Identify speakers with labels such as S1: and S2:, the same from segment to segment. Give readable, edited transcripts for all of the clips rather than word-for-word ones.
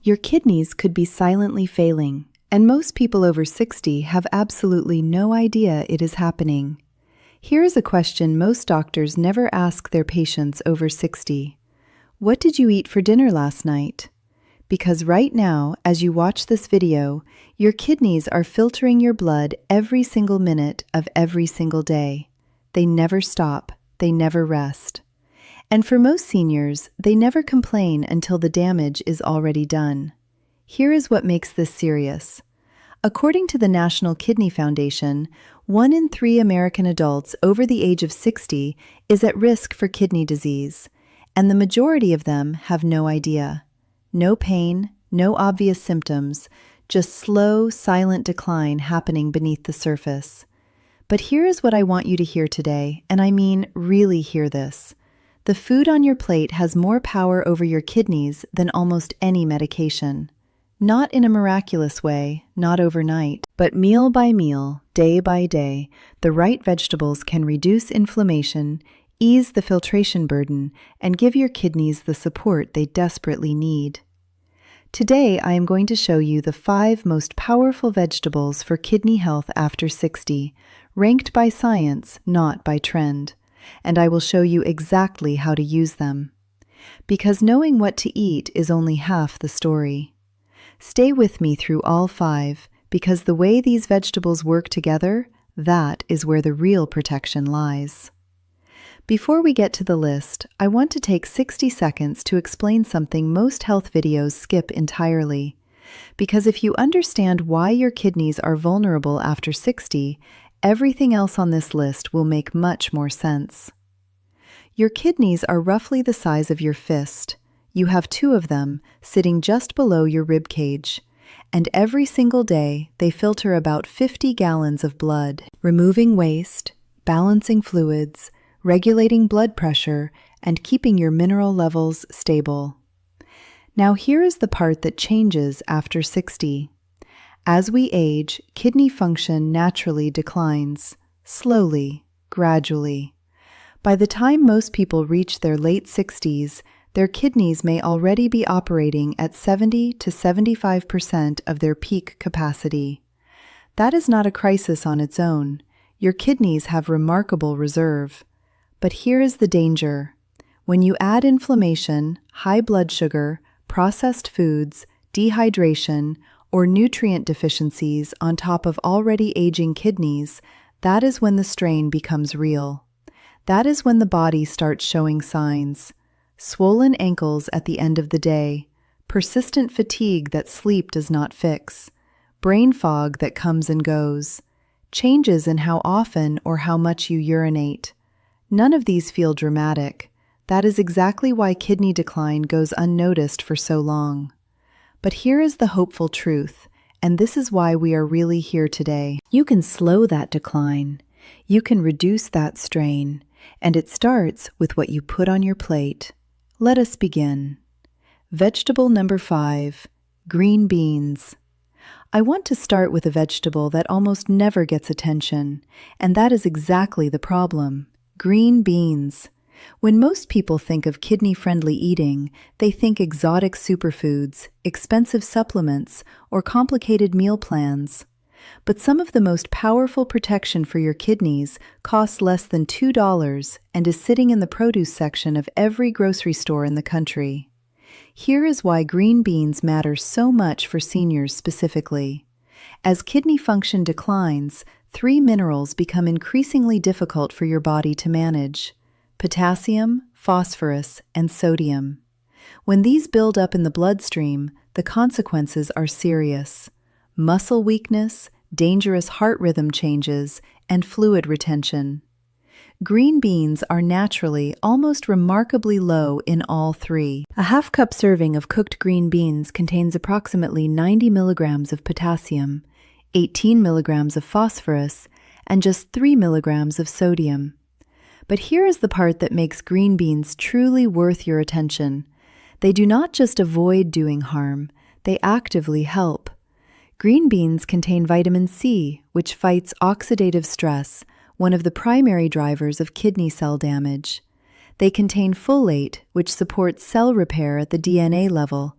S1: Your kidneys could be silently failing, and most people over 60 have absolutely no idea it is happening. Here is a question most doctors never ask their patients over 60. What did you eat for dinner last night? Because right now, as you watch this video, your kidneys are filtering your blood every single minute of every single day. They never stop, they never rest. And for most seniors, they never complain until the damage is already done. Here is what makes this serious. According to the National Kidney Foundation, 1 in 3 American adults over the age of 60 is at risk for kidney disease, and the majority of them have no idea. No pain, no obvious symptoms, just slow, silent decline happening beneath the surface. But here is what I want you to hear today, and I mean really hear this. The food on your plate has more power over your kidneys than almost any medication. Not in a miraculous way, not overnight, but meal by meal, day by day, the right vegetables can reduce inflammation, ease the filtration burden, and give your kidneys the support they desperately need. Today, I am going to show you the 5 most powerful vegetables for kidney health after 60, ranked by science, not by trend. And I will show you exactly how to use them. Because knowing what to eat is only half the story. Stay with me through all 5, because the way these vegetables work together, that is where the real protection lies. Before we get to the list, I want to take 60 seconds to explain something most health videos skip entirely. Because if you understand why your kidneys are vulnerable after 60, everything else on this list will make much more sense. Your kidneys are roughly the size of your fist. You have 2 of them sitting just below your rib cage, and every single day they filter about 50 gallons of blood, removing waste, balancing fluids, regulating blood pressure, and keeping your mineral levels stable. Now here is the part that changes after 60. As we age, kidney function naturally declines, slowly, gradually. By the time most people reach their late 60s, their kidneys may already be operating at 70 to 75% of their peak capacity. That is not a crisis on its own. Your kidneys have remarkable reserve. But here is the danger. When you add inflammation, high blood sugar, processed foods, dehydration, or nutrient deficiencies on top of already aging kidneys, that is when the strain becomes real. That is when the body starts showing signs. Swollen ankles at the end of the day, persistent fatigue that sleep does not fix, brain fog that comes and goes, changes in how often or how much you urinate. None of these feel dramatic. That is exactly why kidney decline goes unnoticed for so long. But here is the hopeful truth, and this is why we are really here today. You can slow that decline. You can reduce that strain, and it starts with what you put on your plate. Let us begin. Vegetable number 5, green beans. I want to start with a vegetable that almost never gets attention, and that is exactly the problem. Green beans. When most people think of kidney-friendly eating, they think exotic superfoods, expensive supplements, or complicated meal plans. But some of the most powerful protection for your kidneys costs less than $2 and is sitting in the produce section of every grocery store in the country. Here is why green beans matter so much for seniors specifically. As kidney function declines, 3 minerals become increasingly difficult for your body to manage: potassium, phosphorus, and sodium. When these build up in the bloodstream, the consequences are serious: muscle weakness, dangerous heart rhythm changes, and fluid retention. Green beans are naturally almost remarkably low in all 3. A half-cup serving of cooked green beans contains approximately 90 milligrams of potassium, 18 milligrams of phosphorus, and just 3 milligrams of sodium. But here is the part that makes green beans truly worth your attention. They do not just avoid doing harm, they actively help. Green beans contain vitamin C, which fights oxidative stress, one of the primary drivers of kidney cell damage. They contain folate, which supports cell repair at the DNA level.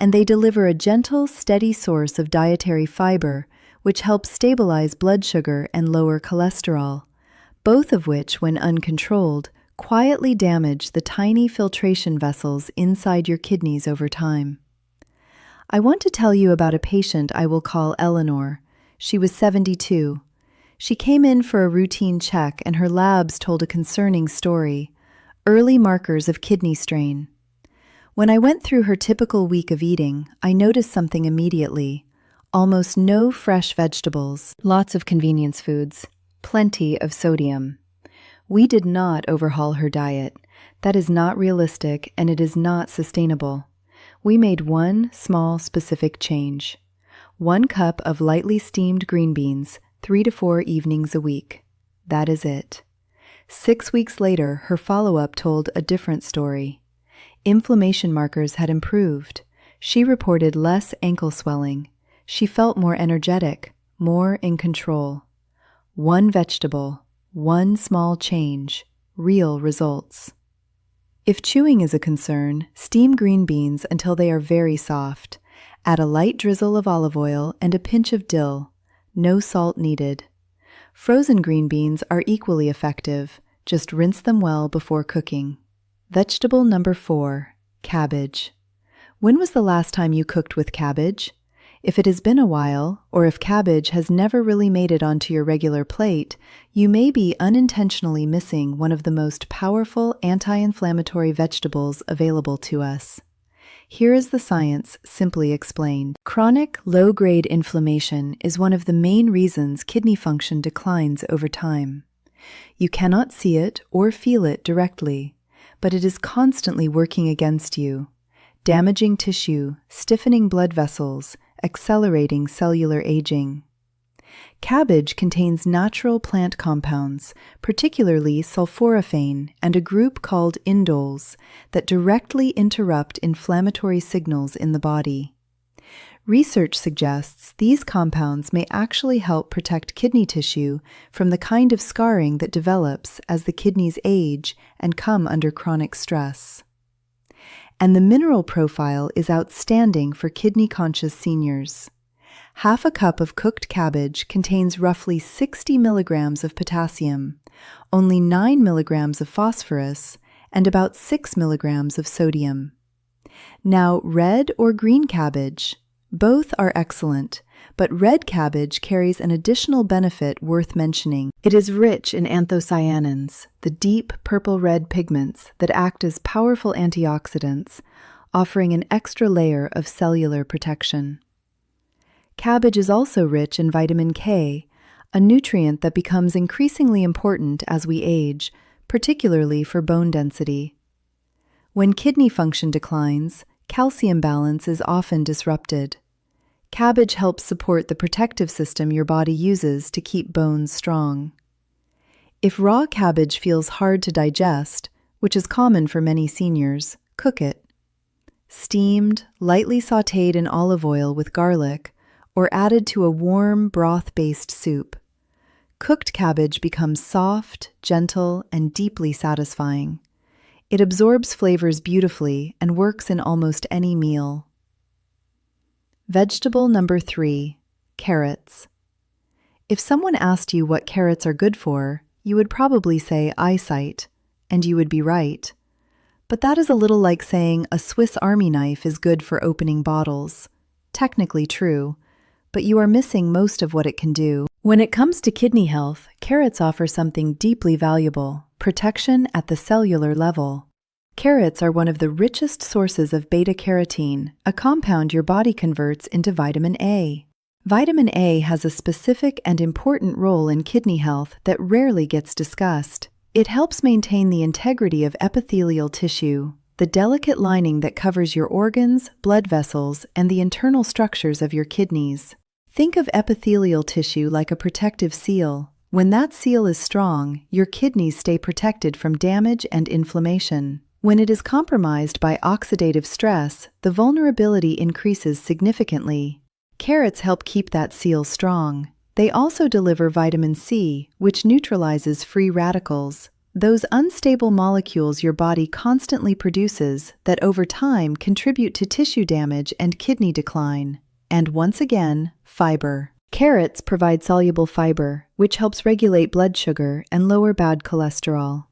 S1: and they deliver a gentle, steady source of dietary fiber, which helps stabilize blood sugar and lower cholesterol, both of which, when uncontrolled, quietly damage the tiny filtration vessels inside your kidneys over time. I want to tell you about a patient I will call Eleanor. She was 72. She came in for a routine check and her labs told a concerning story: early markers of kidney strain. When I went through her typical week of eating, I noticed something immediately. Almost no fresh vegetables, lots of convenience foods, plenty of sodium. We did not overhaul her diet. That is not realistic and it is not sustainable. We made one small specific change. 1 cup of lightly steamed green beans, 3 to 4 evenings a week. That is it. 6 weeks later, her follow-up told a different story. Inflammation markers had improved. She reported less ankle swelling. She felt more energetic, more in control. 1 vegetable, 1 small change, real results. If chewing is a concern, steam green beans until they are very soft. Add a light drizzle of olive oil and a pinch of dill. No salt needed. Frozen green beans are equally effective. Just rinse them well before cooking. Vegetable number 4, cabbage. When was the last time you cooked with cabbage? If it has been a while, or if cabbage has never really made it onto your regular plate, you may be unintentionally missing one of the most powerful anti-inflammatory vegetables available to us. Here is the science simply explained. Chronic low-grade inflammation is one of the main reasons kidney function declines over time. You cannot see it or feel it directly, but it is constantly working against you, damaging tissue, stiffening blood vessels, accelerating cellular aging. Cabbage contains natural plant compounds, particularly sulforaphane and a group called indoles, that directly interrupt inflammatory signals in the body. Research suggests these compounds may actually help protect kidney tissue from the kind of scarring that develops as the kidneys age and come under chronic stress. And the mineral profile is outstanding for kidney-conscious seniors. Half a cup of cooked cabbage contains roughly 60 milligrams of potassium, only 9 milligrams of phosphorus, and about 6 milligrams of sodium. Now, red or green cabbage, both are excellent, but red cabbage carries an additional benefit worth mentioning. It is rich in anthocyanins, the deep purple-red pigments that act as powerful antioxidants, offering an extra layer of cellular protection. Cabbage is also rich in vitamin K, a nutrient that becomes increasingly important as we age, particularly for bone density. When kidney function declines, calcium balance is often disrupted. Cabbage helps support the protective system your body uses to keep bones strong. If raw cabbage feels hard to digest, which is common for many seniors, cook it. Steamed, lightly sautéed in olive oil with garlic, or added to a warm broth-based soup. Cooked cabbage becomes soft, gentle, and deeply satisfying. It absorbs flavors beautifully and works in almost any meal. Vegetable number 3, carrots. If someone asked you what carrots are good for, you would probably say eyesight, and you would be right. But that is a little like saying a Swiss Army knife is good for opening bottles. Technically true, but you are missing most of what it can do. When it comes to kidney health, carrots offer something deeply valuable: protection at the cellular level. Carrots are one of the richest sources of beta-carotene, a compound your body converts into vitamin A. Vitamin A has a specific and important role in kidney health that rarely gets discussed. It helps maintain the integrity of epithelial tissue, the delicate lining that covers your organs, blood vessels, and the internal structures of your kidneys. Think of epithelial tissue like a protective seal. When that seal is strong, your kidneys stay protected from damage and inflammation. When it is compromised by oxidative stress, the vulnerability increases significantly. Carrots help keep that seal strong. They also deliver vitamin C, which neutralizes free radicals, those unstable molecules your body constantly produces that over time contribute to tissue damage and kidney decline. And once again, fiber. Carrots provide soluble fiber, which helps regulate blood sugar and lower bad cholesterol.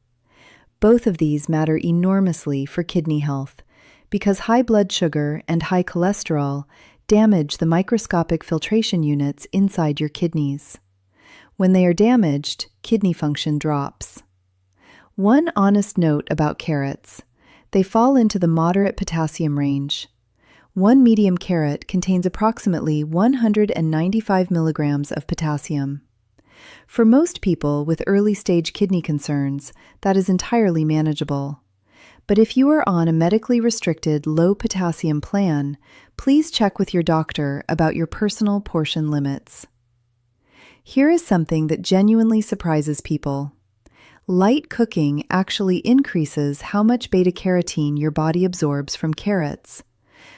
S1: Both of these matter enormously for kidney health, because high blood sugar and high cholesterol damage the microscopic filtration units inside your kidneys. When they are damaged, kidney function drops. One honest note about carrots: they fall into the moderate potassium range. One medium carrot contains approximately 195 milligrams of potassium. For most people with early-stage kidney concerns, that is entirely manageable. But if you are on a medically restricted low-potassium plan, please check with your doctor about your personal portion limits. Here is something that genuinely surprises people. Light cooking actually increases how much beta-carotene your body absorbs from carrots.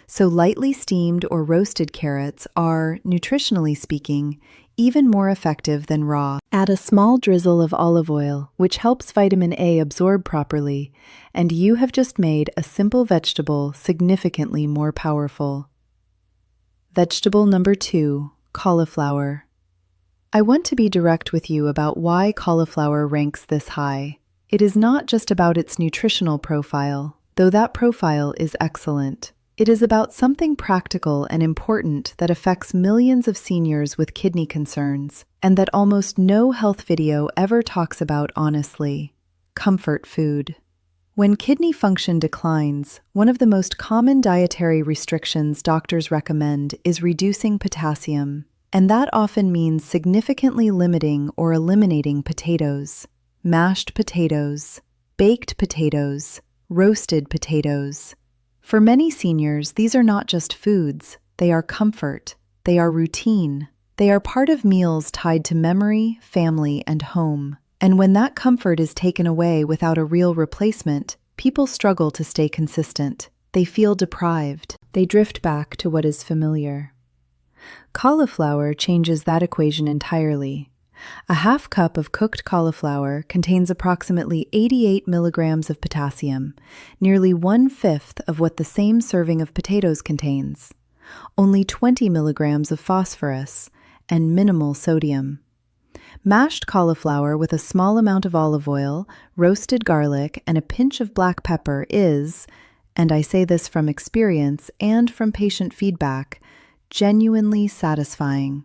S1: So lightly steamed or roasted carrots are, nutritionally speaking, even more effective than raw. Add a small drizzle of olive oil, which helps vitamin A absorb properly, and you have just made a simple vegetable significantly more powerful. Vegetable number 2, cauliflower. I want to be direct with you about why cauliflower ranks this high. It is not just about its nutritional profile, though that profile is excellent. It is about something practical and important that affects millions of seniors with kidney concerns, and that almost no health video ever talks about honestly: comfort food. When kidney function declines, one of the most common dietary restrictions doctors recommend is reducing potassium, and that often means significantly limiting or eliminating potatoes, mashed potatoes, baked potatoes, roasted potatoes. For many seniors, these are not just foods, they are comfort, they are routine, they are part of meals tied to memory, family, and home. And when that comfort is taken away without a real replacement, people struggle to stay consistent. They feel deprived. They drift back to what is familiar. Cauliflower changes that equation entirely. A half cup of cooked cauliflower contains approximately 88 milligrams of potassium, nearly 1/5 of what the same serving of potatoes contains, only 20 milligrams of phosphorus, and minimal sodium. Mashed cauliflower with a small amount of olive oil, roasted garlic, and a pinch of black pepper is, and I say this from experience and from patient feedback, genuinely satisfying.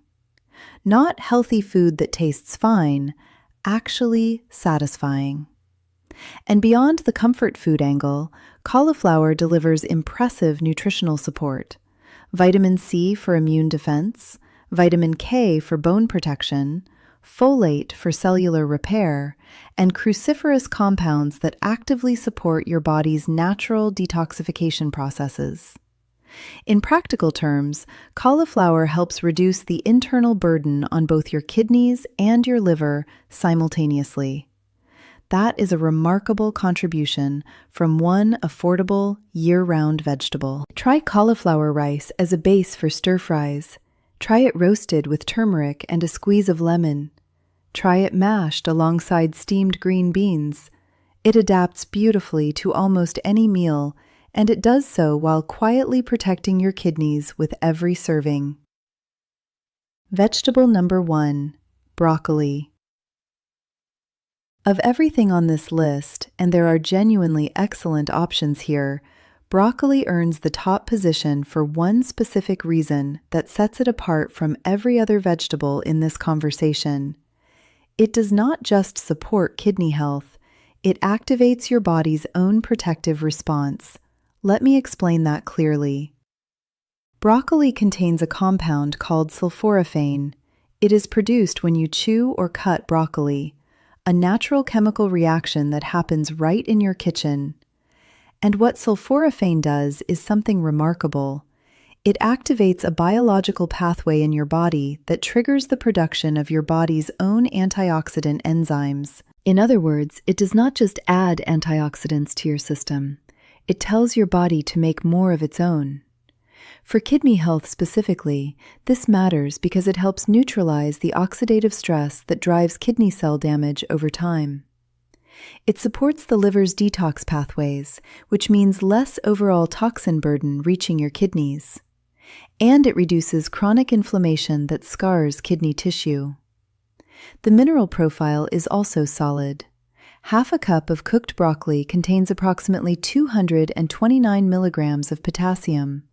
S1: Not healthy food that tastes fine, actually satisfying. And beyond the comfort food angle, cauliflower delivers impressive nutritional support: vitamin C for immune defense, vitamin K for bone protection, folate for cellular repair, and cruciferous compounds that actively support your body's natural detoxification processes. In practical terms, cauliflower helps reduce the internal burden on both your kidneys and your liver simultaneously. That is a remarkable contribution from one affordable, year-round vegetable. Try cauliflower rice as a base for stir-fries. Try it roasted with turmeric and a squeeze of lemon. Try it mashed alongside steamed green beans. It adapts beautifully to almost any meal, and it does so while quietly protecting your kidneys with every serving. Vegetable number 1, broccoli. Of everything on this list, and there are genuinely excellent options here, broccoli earns the top position for one specific reason that sets it apart from every other vegetable in this conversation. It does not just support kidney health, it activates your body's own protective response. Let me explain that clearly. Broccoli contains a compound called sulforaphane. It is produced when you chew or cut broccoli, a natural chemical reaction that happens right in your kitchen. And what sulforaphane does is something remarkable. It activates a biological pathway in your body that triggers the production of your body's own antioxidant enzymes. In other words, it does not just add antioxidants to your system. It tells your body to make more of its own. For kidney health specifically, this matters because it helps neutralize the oxidative stress that drives kidney cell damage over time. It supports the liver's detox pathways, which means less overall toxin burden reaching your kidneys. And it reduces chronic inflammation that scars kidney tissue. The mineral profile is also solid. Half a cup of cooked broccoli contains approximately 229 milligrams of potassium,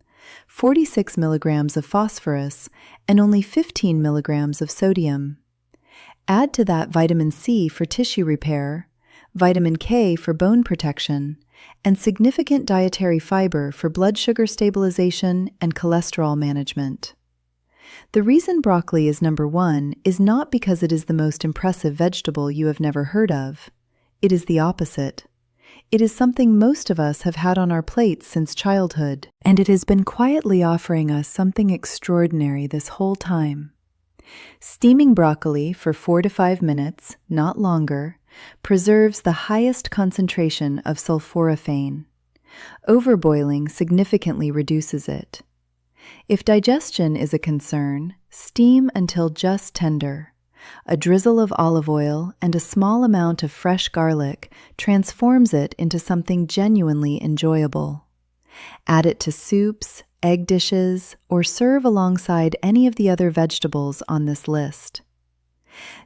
S1: 46 milligrams of phosphorus, and only 15 milligrams of sodium. Add to that vitamin C for tissue repair, vitamin K for bone protection, and significant dietary fiber for blood sugar stabilization and cholesterol management. The reason broccoli is number one is not because it is the most impressive vegetable you have never heard of. It is the opposite. It is something most of us have had on our plates since childhood, and it has been quietly offering us something extraordinary this whole time. Steaming broccoli for 4 to 5 minutes, not longer, preserves the highest concentration of sulforaphane. Overboiling significantly reduces it. If digestion is a concern, steam until just tender. A drizzle of olive oil and a small amount of fresh garlic transforms it into something genuinely enjoyable. Add it to soups, egg dishes, or serve alongside any of the other vegetables on this list.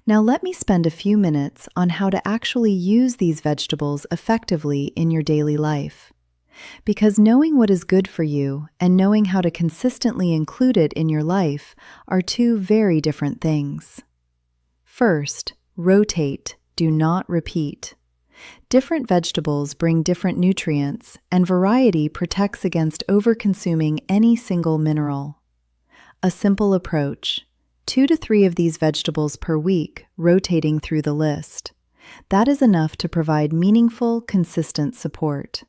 S1: Now let me spend a few minutes on how to actually use these vegetables effectively in your daily life. Because knowing what is good for you and knowing how to consistently include it in your life are two very different things. First, rotate, do not repeat. Different vegetables bring different nutrients, and variety protects against over-consuming any single mineral. A simple approach: 2 to 3 of these vegetables per week, rotating through the list. That is enough to provide meaningful, consistent support.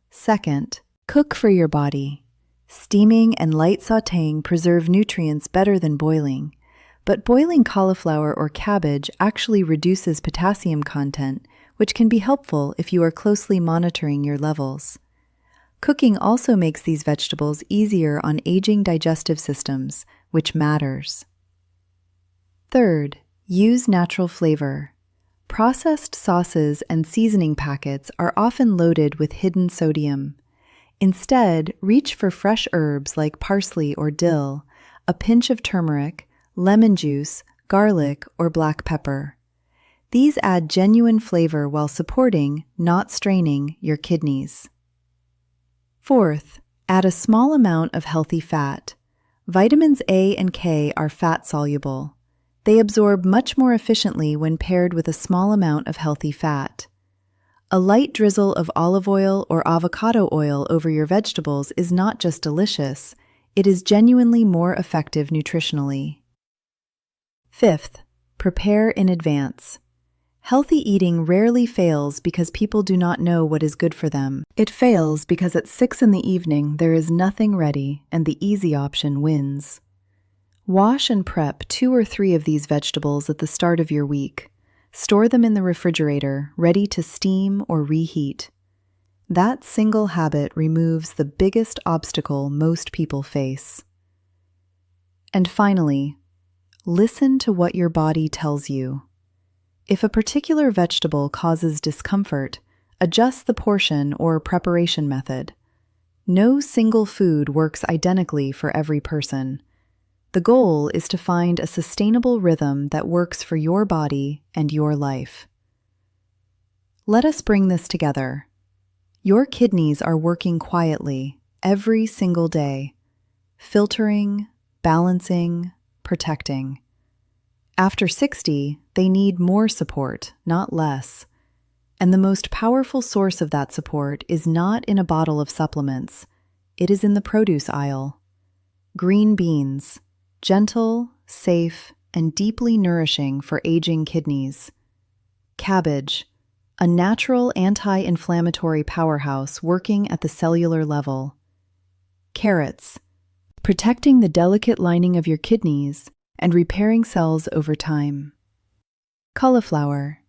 S1: Second, cook for your body. Steaming and light sautéing preserve nutrients better than boiling, but boiling cauliflower or cabbage actually reduces potassium content, which can be helpful if you are closely monitoring your levels. Cooking also makes these vegetables easier on aging digestive systems, which matters. Third, use natural flavor. Processed sauces and seasoning packets are often loaded with hidden sodium. Instead, reach for fresh herbs like parsley or dill, a pinch of turmeric, lemon juice, garlic, or black pepper. These add genuine flavor while supporting, not straining, your kidneys. Fourth, add a small amount of healthy fat. Vitamins A and K are fat-soluble. They absorb much more efficiently when paired with a small amount of healthy fat. A light drizzle of olive oil or avocado oil over your vegetables is not just delicious, it is genuinely more effective nutritionally. Fifth, prepare in advance. Healthy eating rarely fails because people do not know what is good for them. It fails because at 6 p.m. there is nothing ready and the easy option wins. Wash and prep 2 or 3 of these vegetables at the start of your week. Store them in the refrigerator, ready to steam or reheat. That single habit removes the biggest obstacle most people face. And finally, listen to what your body tells you. If a particular vegetable causes discomfort, adjust the portion or preparation method. No single food works identically for every person. The goal is to find a sustainable rhythm that works for your body and your life. Let us bring this together. Your kidneys are working quietly every single day, filtering, balancing, protecting. After 60, they need more support, not less. And the most powerful source of that support is not in a bottle of supplements. It is in the produce aisle. Green beans, gentle, safe, and deeply nourishing for aging kidneys. Cabbage, a natural anti-inflammatory powerhouse working at the cellular level. Carrots, protecting the delicate lining of your kidneys and repairing cells over time. Cauliflower,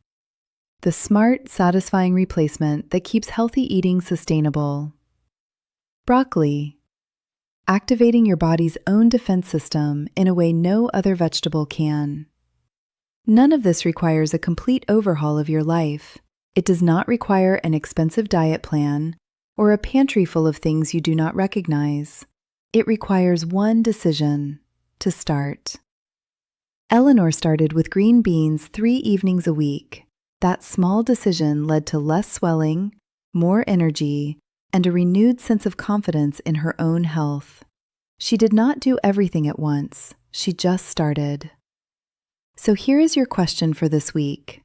S1: the smart, satisfying replacement that keeps healthy eating sustainable. Broccoli, activating your body's own defense system in a way no other vegetable can. None of this requires a complete overhaul of your life. It does not require an expensive diet plan or a pantry full of things you do not recognize. It requires one decision: to start. Eleanor started with green beans 3 evenings a week. That small decision led to less swelling, more energy, and a renewed sense of confidence in her own health. She did not do everything at once. She just started. So here is your question for this week.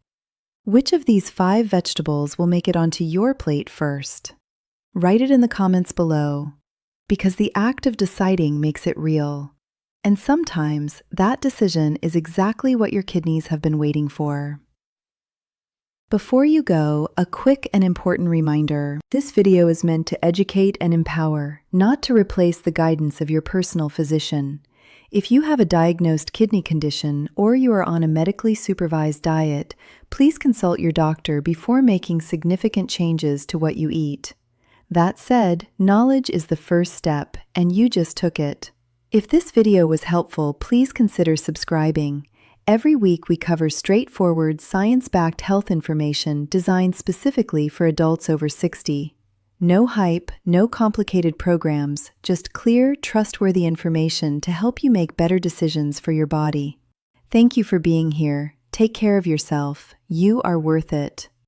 S1: Which of these 5 vegetables will make it onto your plate first? Write it in the comments below, because the act of deciding makes it real. And sometimes that decision is exactly what your kidneys have been waiting for. Before you go, a quick and important reminder. This video is meant to educate and empower, not to replace the guidance of your personal physician. If you have a diagnosed kidney condition or you are on a medically supervised diet, please consult your doctor before making significant changes to what you eat. That said, knowledge is the first step, and you just took it. If this video was helpful, please consider subscribing. Every week we cover straightforward, science-backed health information designed specifically for adults over 60. No hype, no complicated programs, just clear, trustworthy information to help you make better decisions for your body. Thank you for being here. Take care of yourself. You are worth it.